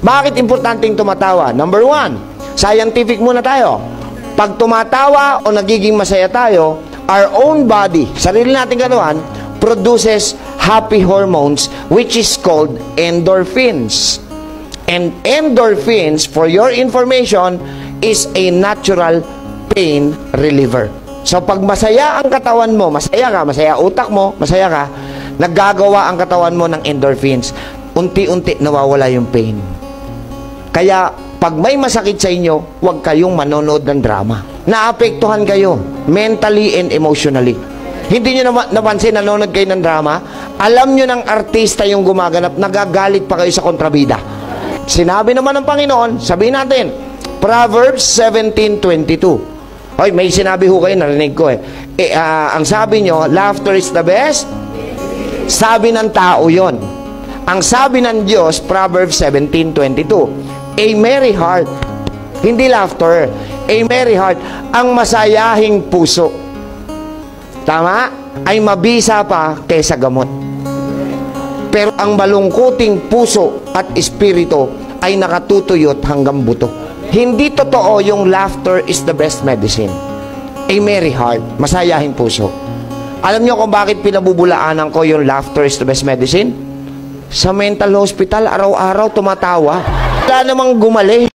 Bakit importanteng tumatawa? Number one, scientific muna tayo. Pag tumatawa o nagiging masaya tayo, our own body, sarili nating katawan, produces happy hormones which is called endorphins. And endorphins, for your information, is a natural pain reliever. So pag masaya ang katawan mo, masaya ka, masaya utak mo, masaya ka, naggagawa ang katawan mo ng endorphins. Unti-unti nawawala yung pain. Kaya pag may masakit sa inyo, huwag kayong manonood ng drama. Naapektuhan kayo mentally and emotionally. Hindi nyo napansin nanonood kayo ng drama? Alam nyo ng artista yung gumaganap, nagagalit pa kayo sa kontrabida. Sinabi naman ng Panginoon, sabihin natin, Proverbs 17:22. Hoy, may sinabi ho kayo, narinig ko ang sabi nyo, laughter is the best. Sabi ng tao yon. Ang sabi ng Diyos, Proverbs 17:22. A merry heart, hindi laughter, a merry heart, ang masayahing puso, tama, ay mabisa pa kaysa gamot. Pero ang malungkuting puso at espiritu ay nakatutuyot hanggang buto. Hindi totoo yung laughter is the best medicine. A merry heart, masayahing puso. Alam nyo kung bakit pinabubulaanan ko yung laughter is the best medicine? Sa mental hospital, araw-araw tumatawa. Wala namang gumali.